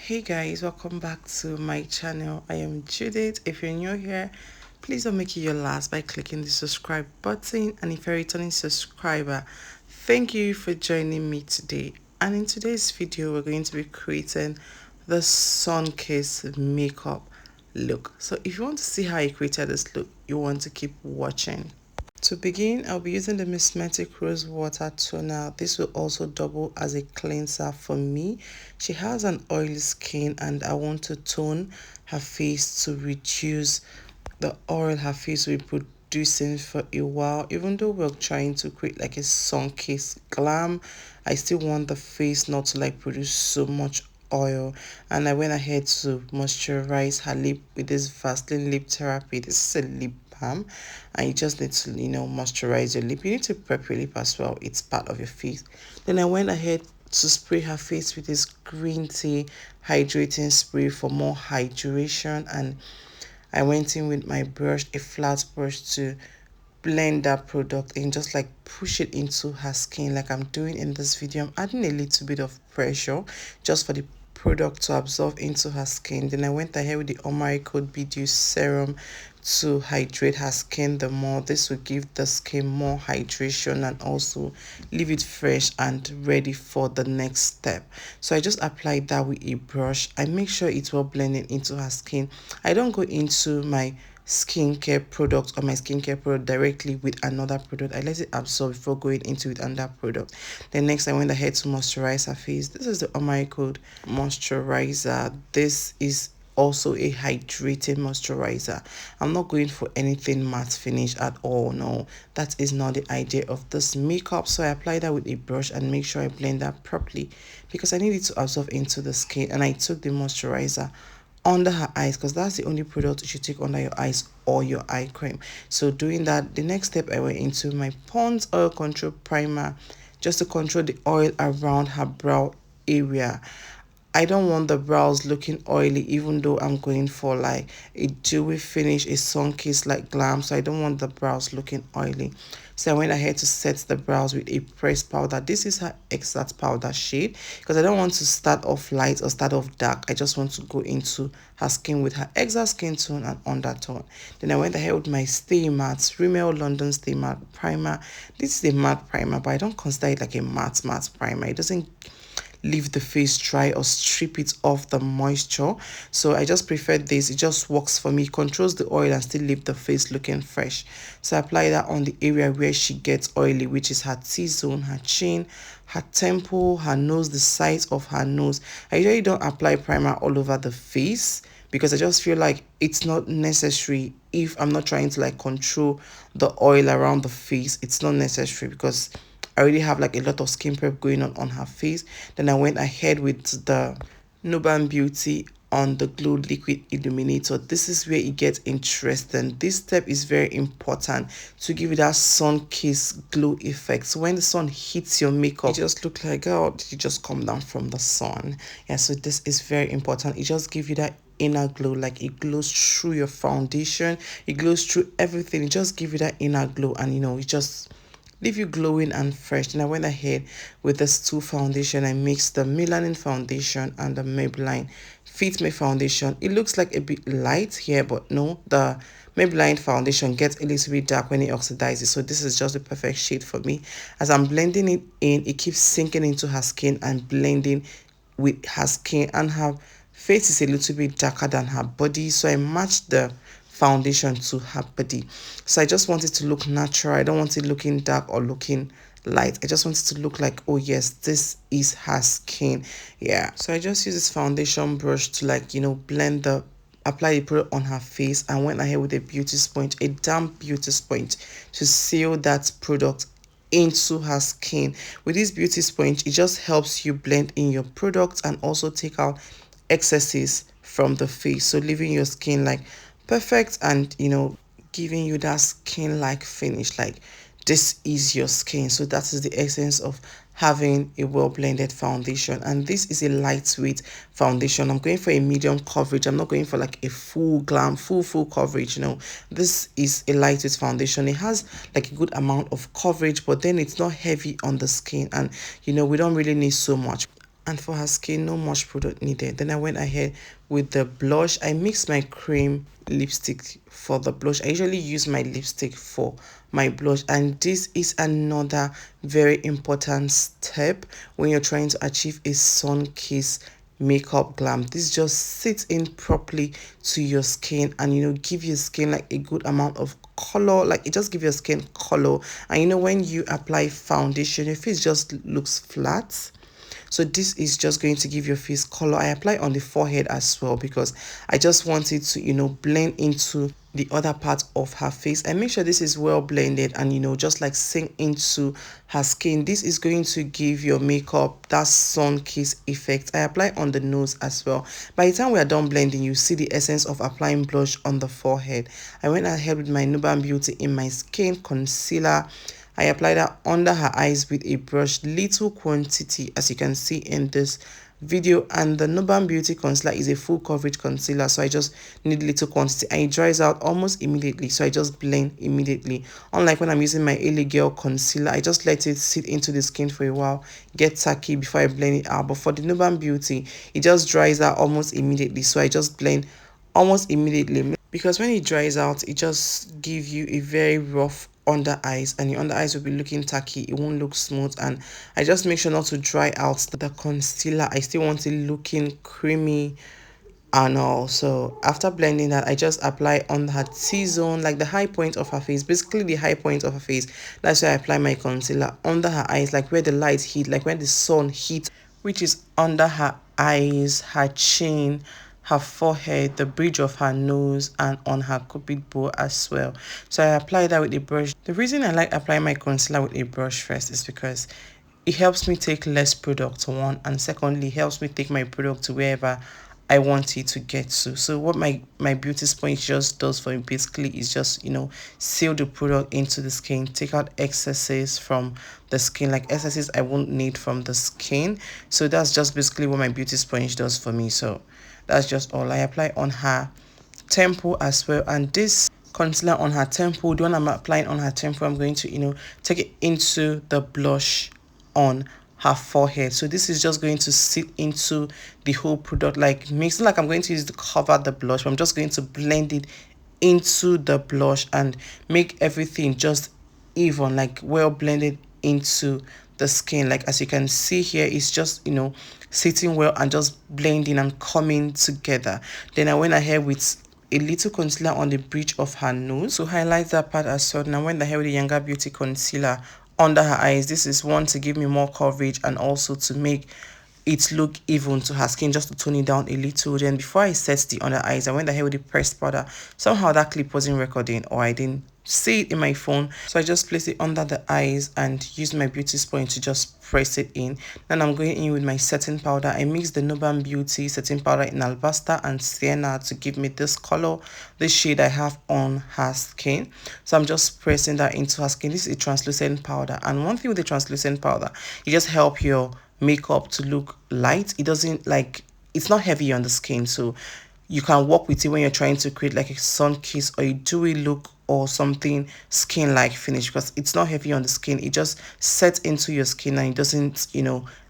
Hey guys, welcome back to my channel. I am Judith. If you're new here, please don't make it your last by clicking the subscribe button, and if you're a returning subscriber, thank you for joining me today. And in today's video, we're going to be creating the sun kissed makeup look. So if you want to see how I created this look, you want to keep watching. To begin, I'll be using the Mismetic Rose Water Toner. This will also double as a cleanser for me. She has an oily skin and I want to tone her face to reduce the oil her face will be producing for a while. Even though we're trying to create like a sun-kissed glam, I still want the face not to like produce so much oil. And I went ahead to moisturize her lip with this Vaseline lip therapy. This is a lip balm and you just need to moisturize your lip. You need to prep your lip as well, it's part of your face. Then I went ahead to spray her face with this green tea hydrating spray for more hydration, and I went in with my brush, a flat brush, to blend that product and just like push it into her skin like I'm doing in this video. I'm adding a little bit of pressure just for the product to absorb into her skin. Then I went ahead with the Omari Code BD Serum to hydrate her skin the more. This will give the skin more hydration and also leave it fresh and ready for the next step. So I just applied that with a brush. I make sure it's well blended into her skin. I don't go into my skincare product or my skincare product directly with another product. I let it absorb before going into it another product. Then next I went ahead to moisturize her face. This is the Omari Code moisturizer. This is also a hydrating moisturizer. I'm not going for anything matte finish at all. No, that is not the idea of this makeup. So I apply that with a brush and make sure I blend that properly because I need it to absorb into the skin. And I took the moisturizer under her eyes because that's the only product you should take under your eyes or your eye cream. So doing that, the next step I went into my Pond's Oil Control Primer just to control the oil around her brow area. I don't want the brows looking oily even though I'm going for like a dewy finish, a sun-kissed like glam. So I don't want the brows looking oily. So I went ahead to set the brows with a pressed powder. This is her exact powder shade because I don't want to start off light or start off dark. I just want to go into her skin with her exact skin tone and undertone. Then I went ahead with my Stay Matte Rimmel London Stay Matte Primer. This is a matte primer, but I don't consider it like a matte primer. It doesn't leave the face dry or strip it off the moisture, so I just prefer this. It just works for me, controls the oil and still leave the face looking fresh. So I apply that on the area where she gets oily, which is her T-zone, her chin, her temple, her nose, the sides of her nose. I usually don't apply primer all over the face because I just feel like it's not necessary. If I'm not trying to like control the oil around the face, it's not necessary because I already have like a lot of skin prep going on her face. Then I went ahead with the Nuban Beauty on the Glow Liquid Illuminator. This is where it gets interesting. This step is very important to give it that sun-kissed glow effect. So when the sun hits your makeup, it just looks like, oh, did you just come down from the sun? Yeah, so this is very important. It just gives you that inner glow, like it glows through your foundation, it glows through everything. It just gives you that inner glow, and it just leave you glowing and fresh. And I went ahead with this two foundation. I mixed the Melanin foundation and the Maybelline Fit Me foundation. It looks like a bit light here, but no, the Maybelline foundation gets a little bit dark when it oxidizes. So this is just the perfect shade for me. As I'm blending it in, it keeps sinking into her skin and blending with her skin, and her face is a little bit darker than her body, so I matched the foundation to her body. So I just want it to look natural. I don't want it looking dark or looking light. I just want it to look like, oh yes, this is her skin. Yeah, so I just use this foundation brush to like blend the apply the product on her face, and went ahead with a beauty sponge, a damp beauty sponge, to seal that product into her skin. With this beauty sponge, it just helps you blend in your product and also take out excesses from the face, so leaving your skin like perfect and giving you that skin like finish, like this is your skin. So that is the essence of having a well blended foundation. And this is a lightweight foundation. I'm going for a medium coverage. I'm not going for like a full glam, full coverage. This is a lightweight foundation. It has like a good amount of coverage, but then it's not heavy on the skin, and we don't really need so much. And for her skin, no much product needed. Then I went ahead with the blush. I mixed my cream lipstick for the blush. I usually use my lipstick for my blush, and this is another very important step when you're trying to achieve a sun-kissed makeup glam. This just sits in properly to your skin, and give your skin like a good amount of color. Like, it just gives your skin color. And when you apply foundation, your face just looks flat. So this is just going to give your face color. I apply on the forehead as well because I just want it to blend into the other part of her face. I make sure this is well blended and just like sink into her skin. This is going to give your makeup that sun kiss effect. I apply on the nose as well. By the time we are done blending, you see the essence of applying blush on the forehead. I went ahead with my Nuban Beauty in my skin concealer. I applied that under her eyes with a brush, little quantity, as you can see in this video. And the Nuban Beauty concealer is a full coverage concealer, so I just need little quantity, and it dries out almost immediately, so I just blend immediately. Unlike when I'm using my LA Girl concealer, I just let it sit into the skin for a while, get tacky before I blend it out. But for the Nuban Beauty, it just dries out almost immediately, so I just blend almost immediately, because when it dries out, it just gives you a very rough under eyes, and your under eyes will be looking tacky. It won't look smooth. And I just make sure not to dry out the concealer. I still want it looking creamy and all. So after blending that, I just apply on her T-zone, like the high point of her face, basically the high point of her face. That's why I apply my concealer under her eyes, like where the light hit, like where the sun hit, which is under her eyes, her chin, her forehead, the bridge of her nose, and on her cupid bow as well. So I apply that with a brush. The reason I like applying my concealer with a brush first is because it helps me take less product, one, and secondly, it helps me take my product to wherever I want it to get to. So what my beauty sponge just does for me basically is just seal the product into the skin, take out excesses from the skin, like excesses I won't need from the skin. So that's just basically what my beauty sponge does for me. So that's just all. I apply on her temple as well, and this concealer on her temple, the one I'm applying on her temple, I'm going to take it into the blush on her forehead. So this is just going to sit into the whole product, like mixing, like I'm going to use to cover the blush, but I'm just going to blend it into the blush and make everything just even, like well blended into the skin. Like as you can see here, it's just sitting well and just blending and coming together. Then I went ahead with a little concealer on the bridge of her nose to highlight that part as well. And I went ahead with the Younger Beauty concealer under her eyes. This is one to give me more coverage and also to make it look even to her skin, just to tone it down a little. Then before I set the under eyes, I went ahead with the pressed powder. Somehow that clip wasn't recording, or I didn't see it in my phone, so I just placed it under the eyes and used my beauty sponge to just press it in. Then I'm going in with my setting powder. I mixed the Nuban Beauty setting powder in Alabasta and Sienna to give me this color, this shade I have on her skin. So I'm just pressing that into her skin. This is a translucent powder, and one thing with the translucent powder, you just help your makeup to look light. It doesn't, like, it's not heavy on the skin, so you can work with it when you're trying to create like a sun kiss or a dewy look or something skin like finish, because it's not heavy on the skin. It just sets into your skin and it doesn't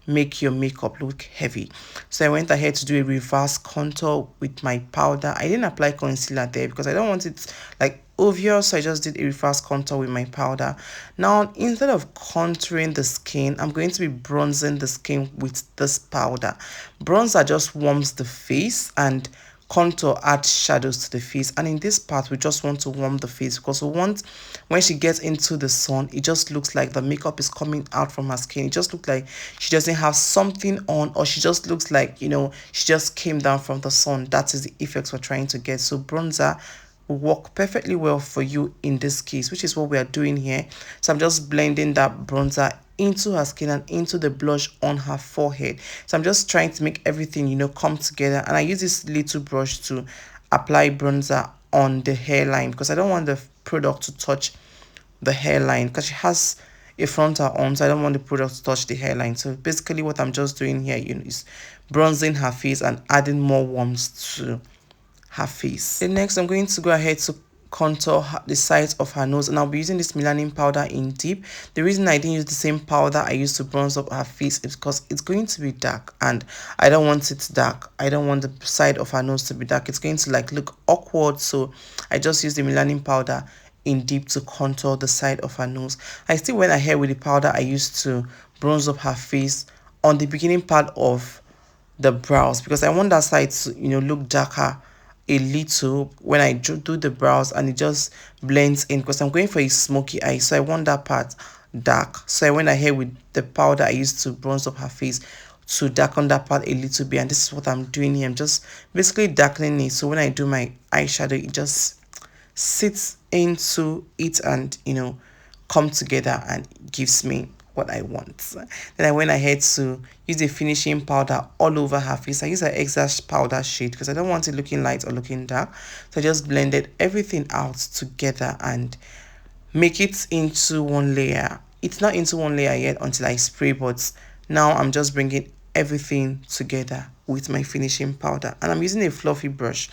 make your makeup look heavy. So I went ahead to do a reverse contour with my powder. I didn't apply concealer there because I don't want it like obvious, so I just did a reverse contour with my powder. Now instead of contouring the skin, I'm going to be bronzing the skin with this powder. Bronzer just warms the face and contour adds shadows to the face, and in this part we just want to warm the face because we want, when she gets into the sun, it just looks like the makeup is coming out from her skin. It just looks like she doesn't have something on, or she just looks like she just came down from the sun. That is the effect we're trying to get. So bronzer will work perfectly well for you in this case, which is what we are doing here. So I'm just blending that bronzer into her skin and into the blush on her forehead. So I'm just trying to make everything come together, and I use this little brush to apply bronzer on the hairline because I don't want the product to touch the hairline because she has a frontal on, so I don't want the product to touch the hairline. So basically what I'm just doing here is bronzing her face and adding more warmth to her face. Then next I'm going to go ahead to contour the sides of her nose, and I'll be using this melanin powder in deep. The reason I didn't use the same powder I used to bronze up her face is because it's going to be dark, and I don't want it dark. I don't want the side of her nose to be dark. It's going to like look awkward, so I just use the melanin powder in deep to contour the side of her nose. I still went ahead with the powder I used to bronze up her face on the beginning part of the brows, because I want that side to, look darker a little when I do the brows, and it just blends in because I'm going for a smoky eye, so I want that part dark. So I went ahead with the powder I used to bronze up her face to darken that part a little bit, and this is what I'm doing here. I'm just basically darkening it, so when I do my eyeshadow, it just sits into it and come together and gives me what I want. Then I went ahead to use the finishing powder all over her face. I use an exact powder shade because I don't want it looking light or looking dark, so I just blended everything out together and make it into one layer. It's not into one layer yet until I spray, but now I'm just bringing everything together with my finishing powder, and I'm using a fluffy brush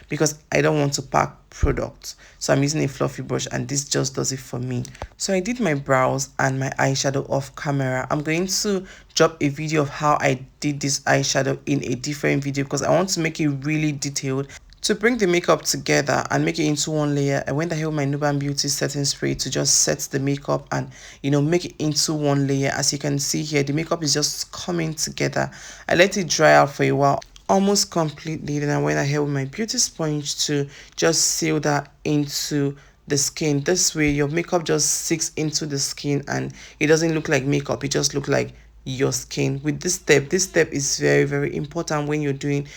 because I don't want to pack product, so I'm using a fluffy brush, and this just does it for me. So I did my brows and my eyeshadow off camera. I'm going to drop a video of how I did this eyeshadow in a different video because I want to make it really detailed. To bring the makeup together and make it into one layer, I went ahead with my Nuban Beauty setting spray to just set the makeup and make it into one layer. As you can see here, the makeup is just coming together. I let it dry out for a while, almost completely. Then I went ahead with my beauty sponge to just seal that into the skin. This way your makeup just sinks into the skin and it doesn't look like makeup, it just looks like your skin. With this step is very, very important when you're doing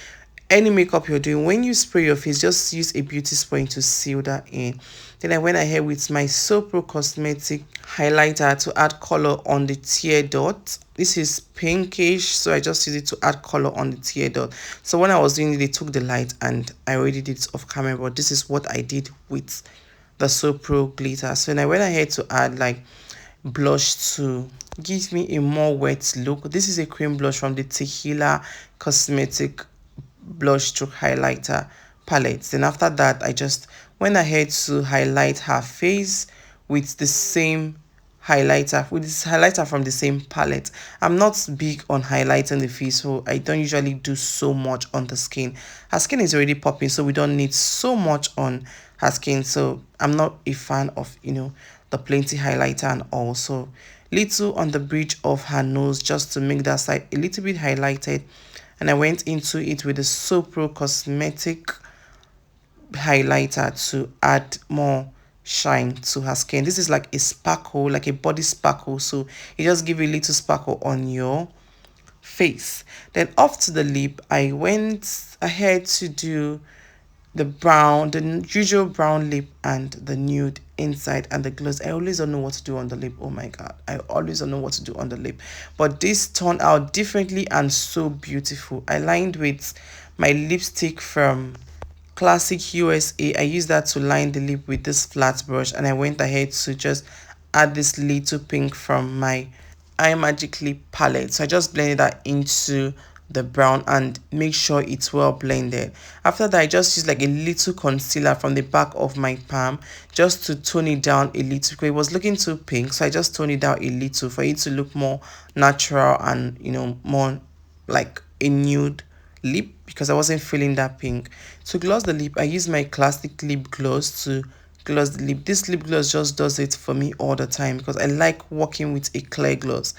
any makeup you're doing. When you spray your face, just use a beauty sponge to seal that in. Then I went ahead with my So Pro Cosmetic highlighter to add color on the tear dot. This is pinkish, so I just used it to add color on the tear dot. So when I was doing it, they took the light and I already did it off camera, but this is what I did with the So Pro glitter. So then I went ahead to add like blush to give me a more wet look. This is a cream blush from the Tequila Cosmetic blush stroke highlighter palette. Then after that, I just went ahead to highlight her face with the same highlighter, with this highlighter from the same palette. I'm not big on highlighting the face, so I don't usually do so much on the skin. Her skin is already popping, so we don't need so much on her skin, so I'm not a fan of the plenty highlighter, and also little on the bridge of her nose just to make that side a little bit highlighted. And I went into it with the So Pro Cosmetic highlighter to add more shine to her skin. This is like a sparkle, like a body sparkle, so it just gives you a little sparkle on your face. Then off to the lip, I went ahead to do the brown, the usual brown lip and the nude inside and the gloss. I always don't know what to do on the lip. Oh my god, I always don't know what to do on the lip, but this turned out differently and so beautiful. I lined with my lipstick from Classic USA. I used that to line the lip with this flat brush, and I went ahead to just add this little pink from my Eye Magic lip palette. So I just blended that into the brown and make sure it's well blended. After that, I just used like a little concealer from the back of my palm just to tone it down a little because it was looking too pink, so I just toned it down a little for it to look more natural and more like a nude lip because I wasn't feeling that pink. To gloss the lip, I use my Classic lip gloss to gloss the lip. This lip gloss just does it for me all the time because I like working with a clear gloss.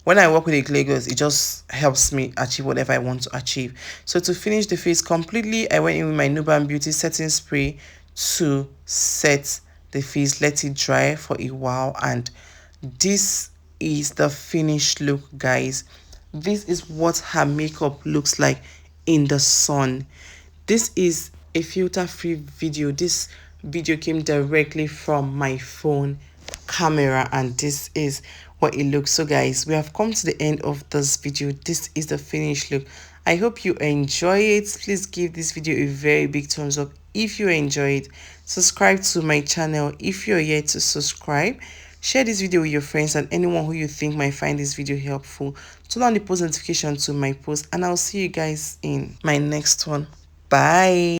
When I work with a clear gloss, it just helps me achieve whatever I want to achieve. So to finish the face completely, I went in with my Nuban Beauty setting spray to set the face, let it dry for a while, and this is the finished look, guys. This is what her makeup looks like in the sun. This is a filter-free video. This video came directly from my phone camera, and this is what it looks. So guys, we have come to the end of this video. This is the finished look. I hope you enjoy it. Please give this video a very big thumbs up if you enjoy it. Subscribe to my channel if you're yet to subscribe. Share this video with your friends and anyone who you think might find this video helpful. Turn on the post notification to my post, and I'll see you guys in my next one. Bye.